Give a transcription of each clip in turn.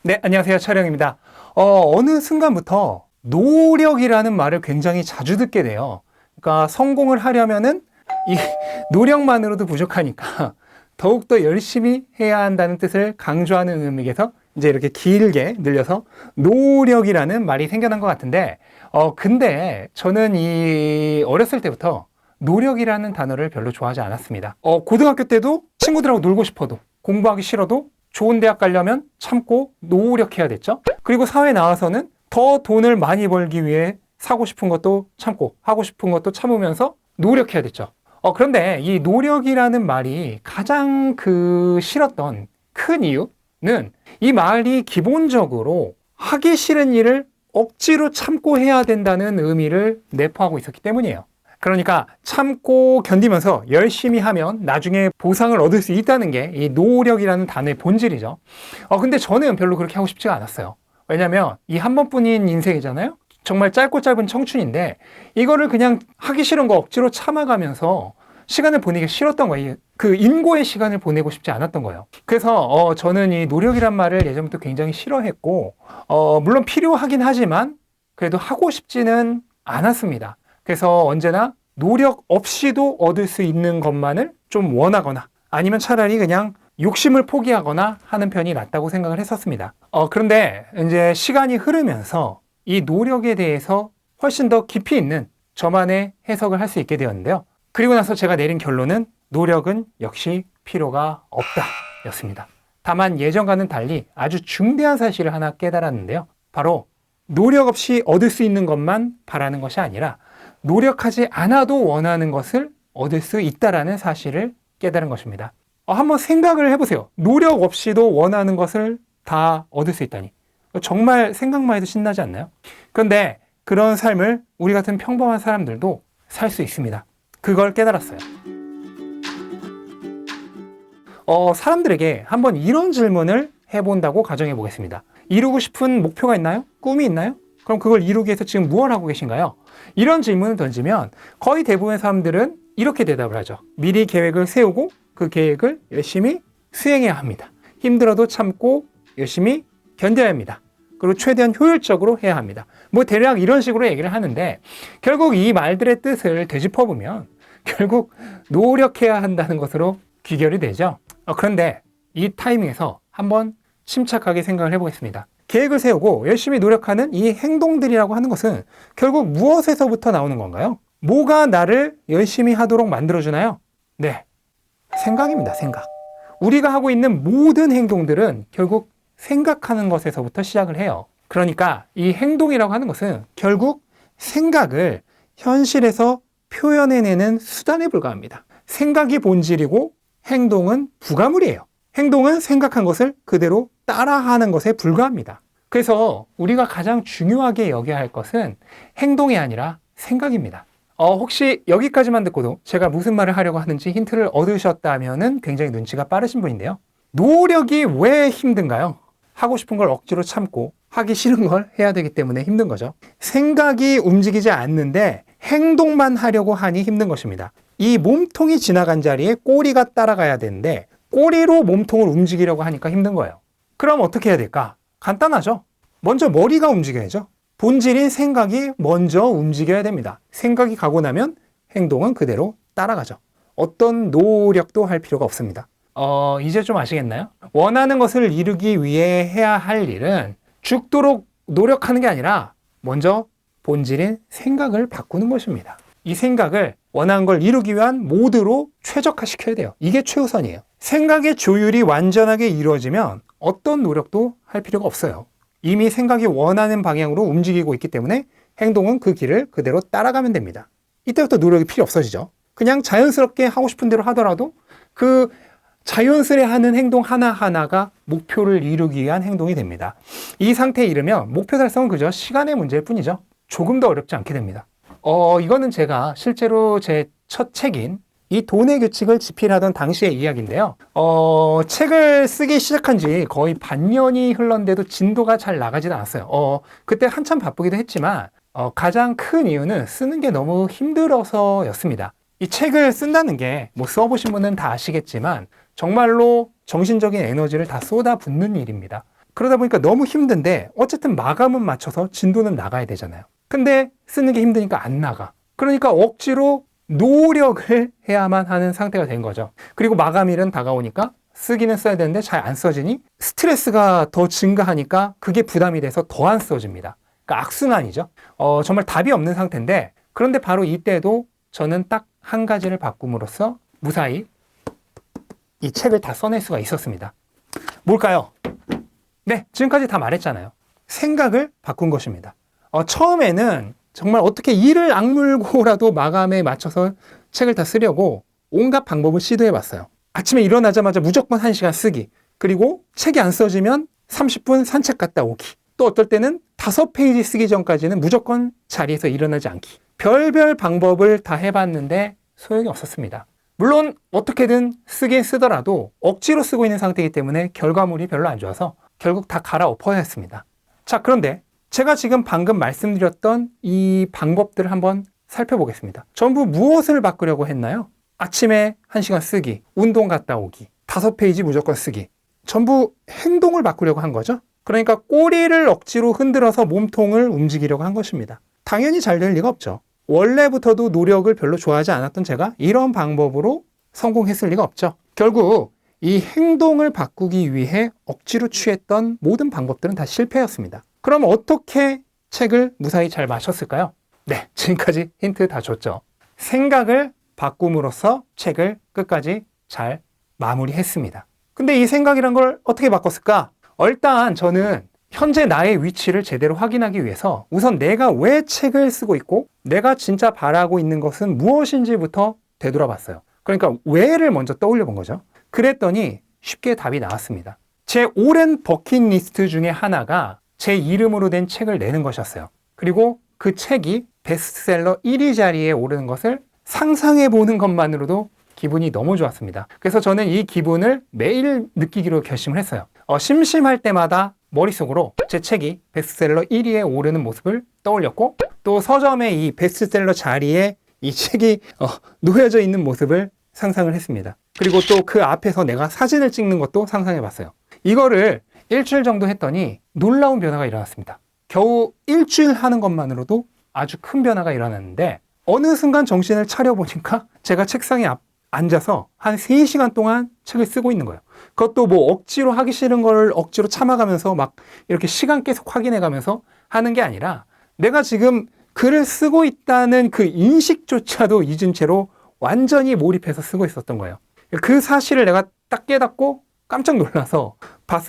네, 안녕하세요. 촬영입니다. 어느 순간부터 노력이라는 말을 굉장히 자주 듣게 돼요. 그러니까 성공을 하려면은 이 노력만으로도 부족하니까 더욱더 열심히 해야 한다는 뜻을 강조하는 의미에서 이제 이렇게 길게 늘려서 노력이라는 말이 생겨난 것 같은데, 근데 저는 어렸을 때부터 노력이라는 단어를 별로 좋아하지 않았습니다. 고등학교 때도 친구들하고 놀고 싶어도 공부하기 싫어도 좋은 대학 가려면 참고 노력해야 됐죠. 그리고 사회 나와서는 더 돈을 많이 벌기 위해 사고 싶은 것도 참고 하고 싶은 것도 참으면서 노력해야 됐죠. 그런데 이 노력이라는 말이 가장 싫었던 큰 이유는 이 말이 기본적으로 하기 싫은 일을 억지로 참고 해야 된다는 의미를 내포하고 있었기 때문이에요. 그러니까 참고 견디면서 열심히 하면 나중에 보상을 얻을 수 있다는 게 이 노력이라는 단어의 본질이죠. 근데 저는 별로 그렇게 하고 싶지가 않았어요. 왜냐면 이 한 번뿐인 인생이잖아요. 정말 짧고 짧은 청춘인데 이거를 그냥 하기 싫은 거 억지로 참아가면서 시간을 보내기 싫었던 거예요. 그 인고의 시간을 보내고 싶지 않았던 거예요. 그래서 저는 이 노력이란 말을 예전부터 굉장히 싫어했고, 물론 필요하긴 하지만 그래도 하고 싶지는 않았습니다. 그래서 언제나 노력 없이도 얻을 수 있는 것만을 좀 원하거나 아니면 차라리 그냥 욕심을 포기하거나 하는 편이 낫다고 생각을 했었습니다. 그런데 이제 시간이 흐르면서 이 노력에 대해서 훨씬 더 깊이 있는 저만의 해석을 할 수 있게 되었는데요. 그리고 나서 제가 내린 결론은 노력은 역시 필요가 없다 였습니다. 다만 예전과는 달리 아주 중대한 사실을 하나 깨달았는데요. 바로 노력 없이 얻을 수 있는 것만 바라는 것이 아니라 노력하지 않아도 원하는 것을 얻을 수 있다는 사실을 깨달은 것입니다. 한번 생각을 해보세요. 노력 없이도 원하는 것을 다 얻을 수 있다니. 정말 생각만 해도 신나지 않나요? 그런데 그런 삶을 우리 같은 평범한 사람들도 살 수 있습니다. 그걸 깨달았어요. 사람들에게 한번 이런 질문을 해본다고 가정해 보겠습니다. 이루고 싶은 목표가 있나요? 꿈이 있나요? 그럼 그걸 이루기 위해서 지금 무엇을 하고 계신가요? 이런 질문을 던지면 거의 대부분의 사람들은 이렇게 대답을 하죠. 미리 계획을 세우고 그 계획을 열심히 수행해야 합니다. 힘들어도 참고 열심히 견뎌야 합니다. 그리고 최대한 효율적으로 해야 합니다. 대략 이런 식으로 얘기를 하는데 결국 이 말들의 뜻을 되짚어보면 결국 노력해야 한다는 것으로 귀결이 되죠. 그런데 이 타이밍에서 한번 침착하게 생각을 해보겠습니다. 계획을 세우고 열심히 노력하는 이 행동들이라고 하는 것은 결국 무엇에서부터 나오는 건가요? 뭐가 나를 열심히 하도록 만들어주나요? 네, 생각입니다. 생각. 우리가 하고 있는 모든 행동들은 결국 생각하는 것에서부터 시작을 해요. 그러니까 이 행동이라고 하는 것은 결국 생각을 현실에서 표현해내는 수단에 불과합니다. 생각이 본질이고 행동은 부가물이에요. 행동은 생각한 것을 그대로 따라하는 것에 불과합니다. 그래서 우리가 가장 중요하게 여겨야 할 것은 행동이 아니라 생각입니다. 혹시 여기까지만 듣고도 제가 무슨 말을 하려고 하는지 힌트를 얻으셨다면 굉장히 눈치가 빠르신 분인데요. 노력이 왜 힘든가요? 하고 싶은 걸 억지로 참고 하기 싫은 걸 해야 되기 때문에 힘든 거죠. 생각이 움직이지 않는데 행동만 하려고 하니 힘든 것입니다. 이 몸통이 지나간 자리에 꼬리가 따라가야 되는데 꼬리로 몸통을 움직이려고 하니까 힘든 거예요. 그럼 어떻게 해야 될까? 간단하죠. 먼저 머리가 움직여야죠. 본질인 생각이 먼저 움직여야 됩니다. 생각이 가고 나면 행동은 그대로 따라가죠. 어떤 노력도 할 필요가 없습니다. 이제 좀 아시겠나요? 원하는 것을 이루기 위해 해야 할 일은 죽도록 노력하는 게 아니라 먼저 본질인 생각을 바꾸는 것입니다. 이 생각을 원하는 걸 이루기 위한 모드로 최적화시켜야 돼요. 이게 최우선이에요. 생각의 조율이 완전하게 이루어지면 어떤 노력도 할 필요가 없어요. 이미 생각이 원하는 방향으로 움직이고 있기 때문에 행동은 그 길을 그대로 따라가면 됩니다. 이때부터 노력이 필요 없어지죠. 그냥 자연스럽게 하고 싶은 대로 하더라도 그 자연스레 하는 행동 하나하나가 목표를 이루기 위한 행동이 됩니다. 이 상태에 이르면 목표 달성은 그저 시간의 문제일 뿐이죠. 조금 더 어렵지 않게 됩니다. 이거는 제가 실제로 제 첫 책인 이 돈의 규칙을 집필하던 당시의 이야기인데요. 책을 쓰기 시작한 지 거의 반년이 흘렀는데도 진도가 잘 나가지는 않았어요. 그때 한참 바쁘기도 했지만 가장 큰 이유는 쓰는 게 너무 힘들어서였습니다. 이 책을 쓴다는 게 써보신 분은 다 아시겠지만 정말로 정신적인 에너지를 다 쏟아붓는 일입니다. 그러다 보니까 너무 힘든데 어쨌든 마감은 맞춰서 진도는 나가야 되잖아요. 근데 쓰는 게 힘드니까 안 나가. 그러니까 억지로 노력을 해야만 하는 상태가 된 거죠. 그리고 마감일은 다가오니까 쓰기는 써야 되는데 잘 안 써지니 스트레스가 더 증가하니까 그게 부담이 돼서 더 안 써집니다. 그러니까 악순환이죠. 정말 답이 없는 상태인데, 그런데 바로 이때도 저는 딱 한 가지를 바꿈으로써 무사히 이 책을 다 써낼 수가 있었습니다. 뭘까요? 네, 지금까지 다 말했잖아요. 생각을 바꾼 것입니다. 처음에는 정말 어떻게 이를 악물고라도 마감에 맞춰서 책을 다 쓰려고 온갖 방법을 시도해 봤어요. 아침에 일어나자마자 무조건 1시간 쓰기, 그리고 책이 안 써지면 30분 산책 갔다 오기, 또 어떨 때는 5페이지 쓰기 전까지는 무조건 자리에서 일어나지 않기. 별별 방법을 다 해봤는데 소용이 없었습니다. 물론 어떻게든 쓰긴 쓰더라도 억지로 쓰고 있는 상태이기 때문에 결과물이 별로 안 좋아서 결국 다 갈아엎어야 했습니다. 자, 그런데 제가 지금 방금 말씀드렸던 이 방법들을 한번 살펴보겠습니다. 전부 무엇을 바꾸려고 했나요? 아침에 1시간 쓰기, 운동 갔다 오기, 5페이지 무조건 쓰기. 전부 행동을 바꾸려고 한 거죠. 그러니까 꼬리를 억지로 흔들어서 몸통을 움직이려고 한 것입니다. 당연히 잘 될 리가 없죠. 원래부터도 노력을 별로 좋아하지 않았던 제가 이런 방법으로 성공했을 리가 없죠. 결국 이 행동을 바꾸기 위해 억지로 취했던 모든 방법들은 다 실패였습니다. 그럼 어떻게 책을 무사히 잘 마셨을까요? 네, 지금까지 힌트 다 줬죠. 생각을 바꿈으로써 책을 끝까지 잘 마무리했습니다. 근데 이 생각이란 걸 어떻게 바꿨을까? 일단 저는 현재 나의 위치를 제대로 확인하기 위해서 우선 내가 왜 책을 쓰고 있고 내가 진짜 바라고 있는 것은 무엇인지부터 되돌아봤어요. 그러니까 왜를 먼저 떠올려 본 거죠. 그랬더니 쉽게 답이 나왔습니다. 제 오랜 버킷리스트 중에 하나가 제 이름으로 된 책을 내는 것이었어요. 그리고 그 책이 베스트셀러 1위 자리에 오르는 것을 상상해 보는 것만으로도 기분이 너무 좋았습니다. 그래서 저는 이 기분을 매일 느끼기로 결심을 했어요. 심심할 때마다 머릿속으로 제 책이 베스트셀러 1위에 오르는 모습을 떠올렸고, 또 서점의 이 베스트셀러 자리에 이 책이 놓여져 있는 모습을 상상을 했습니다. 그리고 또 그 앞에서 내가 사진을 찍는 것도 상상해 봤어요. 이거를 일주일 정도 했더니 놀라운 변화가 일어났습니다. 겨우 일주일 하는 것만으로도 아주 큰 변화가 일어났는데, 어느 순간 정신을 차려보니까 제가 책상에 앉아서 한 3시간 동안 책을 쓰고 있는 거예요. 그것도 뭐 억지로 하기 싫은 걸 억지로 참아가면서 막 이렇게 시간 계속 확인해가면서 하는 게 아니라 내가 지금 글을 쓰고 있다는 그 인식조차도 잊은 채로 완전히 몰입해서 쓰고 있었던 거예요. 그 사실을 내가 딱 깨닫고 깜짝 놀라서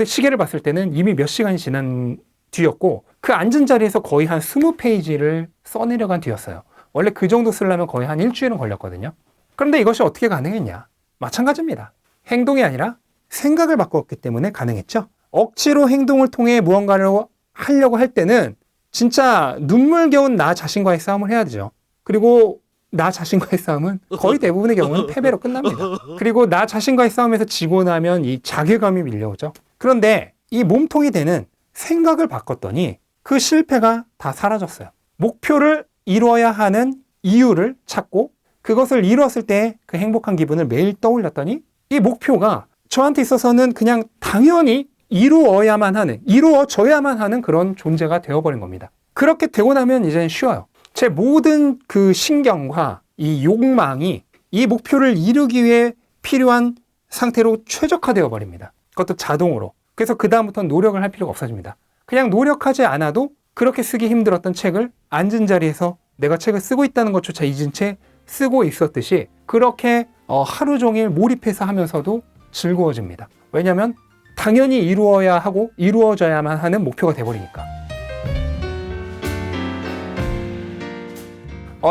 시계를 봤을 때는 이미 몇 시간이 지난 뒤였고, 그 앉은 자리에서 거의 한 20페이지를 써내려간 뒤였어요. 원래 그 정도 쓰려면 거의 한 일주일은 걸렸거든요. 그런데 이것이 어떻게 가능했냐? 마찬가지입니다. 행동이 아니라 생각을 바꿨기 때문에 가능했죠. 억지로 행동을 통해 무언가를 하려고 할 때는 진짜 눈물겨운 나 자신과의 싸움을 해야 되죠. 그리고 나 자신과의 싸움은 거의 대부분의 경우는 패배로 끝납니다. 그리고 나 자신과의 싸움에서 지고 나면 이 자괴감이 밀려오죠. 그런데 이 몸통이 되는 생각을 바꿨더니 그 실패가 다 사라졌어요. 목표를 이루어야 하는 이유를 찾고 그것을 이루었을 때 그 행복한 기분을 매일 떠올렸더니 이 목표가 저한테 있어서는 그냥 당연히 이루어져야만 하는 그런 존재가 되어버린 겁니다. 그렇게 되고 나면 이제는 쉬워요. 제 모든 그 신경과 이 욕망이 이 목표를 이루기 위해 필요한 상태로 최적화되어 버립니다. 그것도 자동으로. 그래서 그 다음부터는 노력을 할 필요가 없어집니다. 그냥 노력하지 않아도 그렇게 쓰기 힘들었던 책을 앉은 자리에서 내가 책을 쓰고 있다는 것조차 잊은 채 쓰고 있었듯이 그렇게 하루 종일 몰입해서 하면서도 즐거워집니다. 왜냐하면 당연히 이루어야 하고 이루어져야만 하는 목표가 돼버리니까.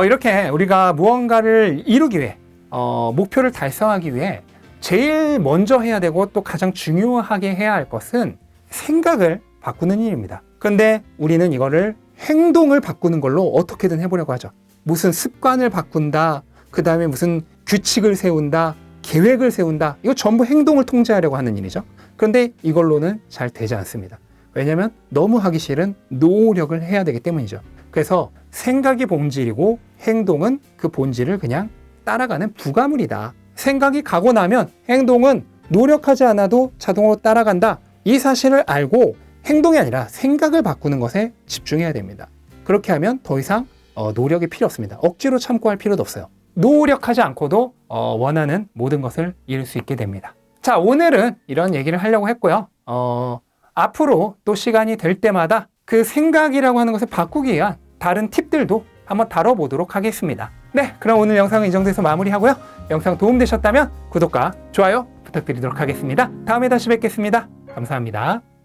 이렇게 우리가 무언가를 이루기 위해 목표를 달성하기 위해 제일 먼저 해야 되고 또 가장 중요하게 해야 할 것은 생각을 바꾸는 일입니다. 그런데 우리는 이거를 행동을 바꾸는 걸로 어떻게든 해보려고 하죠. 무슨 습관을 바꾼다, 그 다음에 무슨 규칙을 세운다, 계획을 세운다, 이거 전부 행동을 통제하려고 하는 일이죠. 그런데 이걸로는 잘 되지 않습니다. 왜냐하면 너무 하기 싫은 노력을 해야 되기 때문이죠. 그래서 생각이 본질이고 행동은 그 본질을 그냥 따라가는 부가물이다. 생각이 가고 나면 행동은 노력하지 않아도 자동으로 따라간다. 이 사실을 알고 행동이 아니라 생각을 바꾸는 것에 집중해야 됩니다. 그렇게 하면 더 이상 노력이 필요 없습니다. 억지로 참고 할 필요도 없어요. 노력하지 않고도 원하는 모든 것을 이룰 수 있게 됩니다. 자, 오늘은 이런 얘기를 하려고 했고요. 앞으로 또 시간이 될 때마다 그 생각이라고 하는 것을 바꾸기 위한 다른 팁들도 한번 다뤄보도록 하겠습니다. 네, 그럼 오늘 영상은 이 정도에서 마무리하고요. 영상 도움되셨다면 구독과 좋아요 부탁드리도록 하겠습니다. 다음에 다시 뵙겠습니다. 감사합니다.